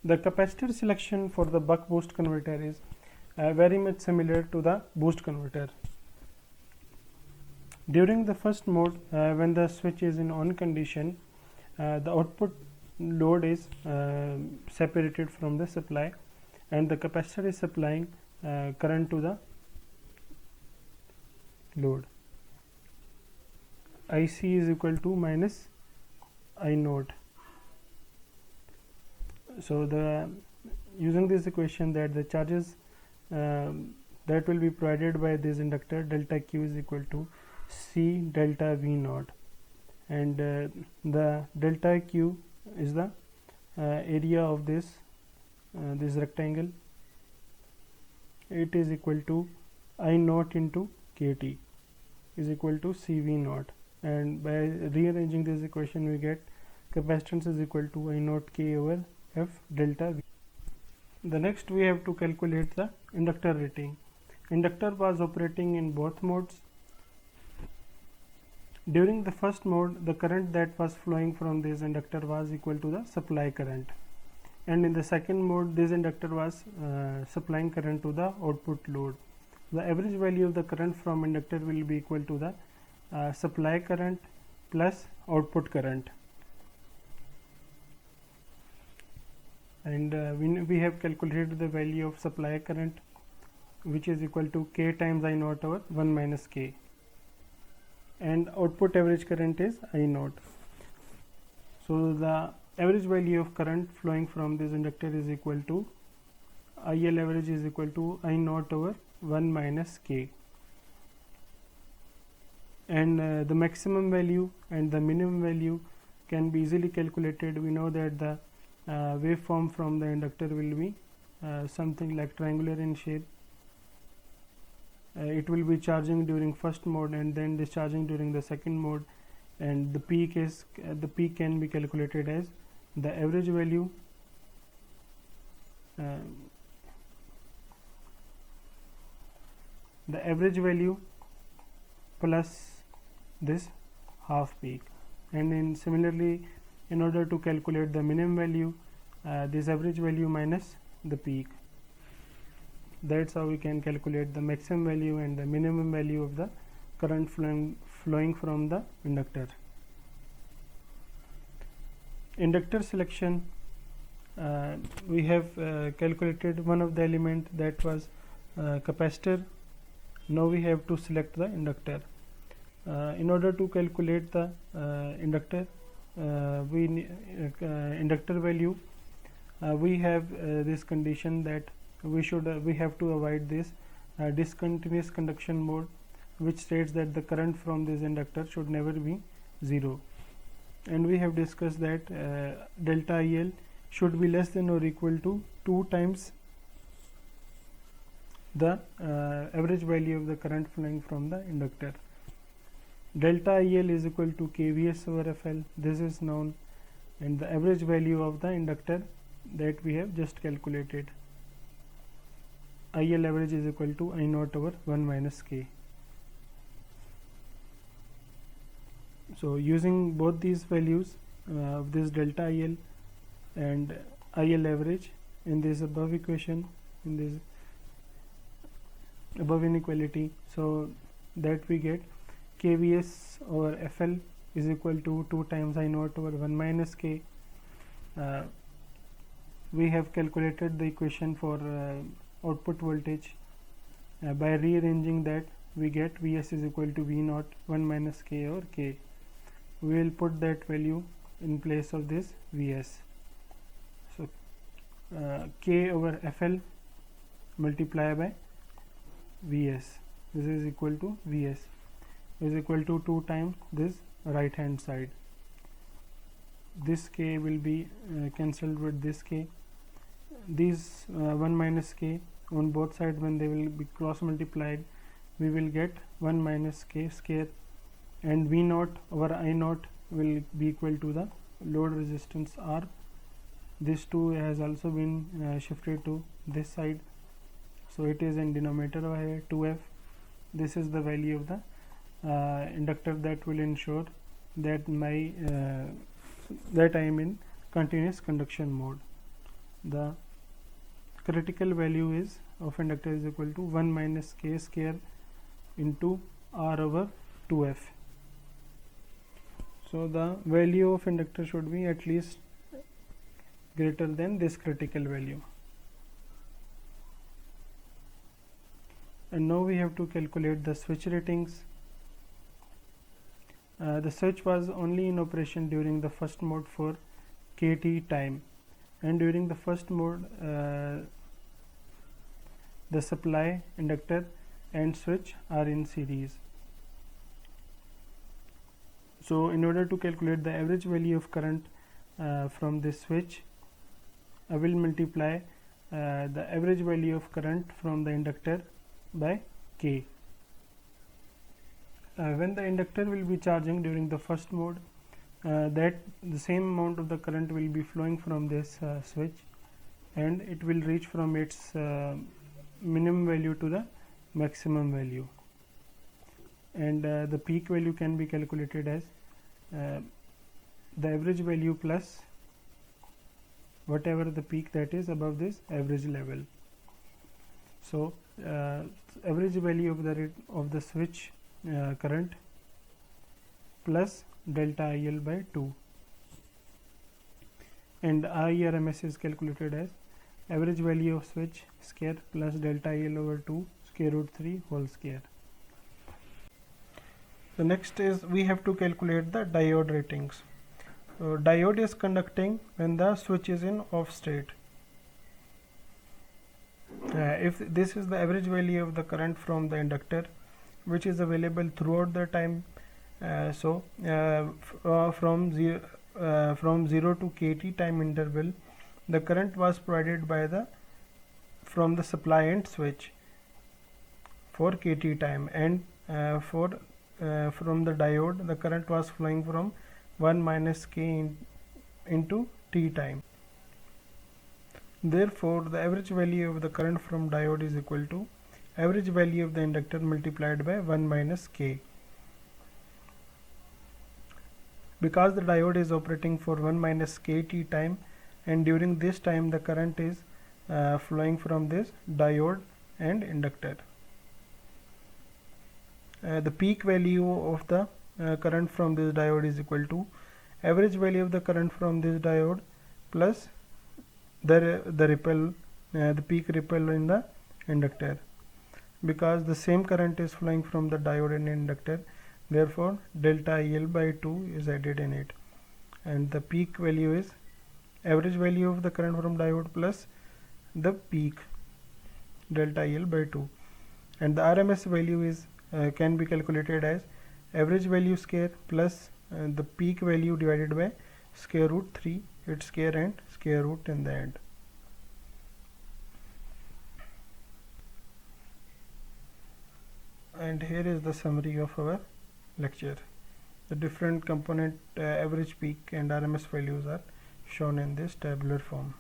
The capacitor selection for the buck boost converter is very much similar to the boost converter. During the first mode, when the switch is in on condition, the output load is separated from the supply, and the capacitor is supplying current to the load. IC is equal to minus I naught. So the using this equation, that the charges that will be provided by this inductor, delta Q is equal to C delta V naught, and the delta Q is the area of this rectangle. It is equal to I naught into KT is equal to CV naught, and by rearranging this equation we get capacitance is equal to I naught K over F delta V. The next we have to calculate the inductor rating. Inductor was operating in both modes. During the first mode, the current that was flowing from this inductor was equal to the supply current, and in the second mode this inductor was supplying current to the output load. The average value of the current from inductor will be equal to the supply current plus output current, and we have calculated the value of supply current, which is equal to K times I naught over 1 minus K, and output average current is I naught. So the average value of current flowing from this inductor is equal to IL average is equal to I naught over 1 minus K, and the maximum value and the minimum value can be easily calculated. We know that the waveform from the inductor will be something like triangular in shape. It will be charging during first mode and then discharging during the second mode, and the peak can be calculated as the average value plus this half peak, and then similarly in order to calculate the minimum value, this average value minus the peak. That's how we can calculate the maximum value and the minimum value of the current flowing from the inductor. Inductor selection, we have calculated one of the element, that was capacitor. Now we have to select the inductor. In order to calculate the inductor inductor value, we have this condition that we have to avoid this discontinuous conduction mode, which states that the current from this inductor should never be 0, and we have discussed that delta IL should be less than or equal to 2 times the average value of the current flowing from the inductor. Delta IL is equal to KVS over FL, this is known, and the average value of the inductor that we have just calculated, IL average is equal to I naught over 1 minus K. So using both these values of this delta IL and IL average in this above equation, in this above inequality, so that we get KVS over FL is equal to 2 times I naught over 1 minus K. We have calculated the equation for output voltage. By rearranging that, we get Vs is equal to V naught 1 minus K over K. We will put that value in place of this Vs. So K over FL multiplied by Vs, this is equal to Vs is equal to 2 times this right hand side. This K will be cancelled with this K. These 1 minus K on both sides, when they will be cross multiplied, we will get 1 minus K square, and V naught over I naught will be equal to the load resistance R. This 2 has also been shifted to this side, so it is in denominator over here 2F. This is the value of the inductor that will ensure that that I am in continuous conduction mode. the critical value is of inductor is equal to 1 minus k square into r over 2f. So the value of inductor should be at least greater than this critical value. And now we have to calculate the switch ratings. The switch was only in operation during the first mode for kT time, and during the first mode the supply, inductor and switch are in series. So in order to calculate the average value of current from this switch, I will multiply the average value of current from the inductor by K. When the inductor will be charging during the first mode, that the same amount of the current will be flowing from this switch, and it will reach from its minimum value to the maximum value, and the peak value can be calculated as the average value plus whatever the peak that is above this average level. So average value of the switch current plus delta IL by 2, and IRMS is calculated as average value of switch square plus delta IL over 2 square root 3 whole square. The next is we have to calculate the diode ratings. So diode is conducting when the switch is in off state. If this is the average value of the current from the inductor, which is available throughout the time, from 0 to kT time interval, the current was provided by from the supply and switch for kT time, and from the diode the current was flowing from 1 minus k into t time. Therefore the average value of the current from diode is equal to average value of the inductor multiplied by 1 minus k. Because the diode is operating for 1 minus kt time, and during this time the current is flowing from this diode and inductor, the peak value of the current from this diode is equal to average value of the current from this diode plus the peak ripple in the inductor. Because the same current is flowing from the diode and inductor, therefore delta IL by 2 is added in it, and the peak value is average value of the current from diode plus the peak delta IL by 2, and the RMS value is can be calculated as average value square plus the peak value divided by square root 3 its square and square root in the end. And here is the summary of our lecture. The different component average, peak and RMS values are shown in this tabular form.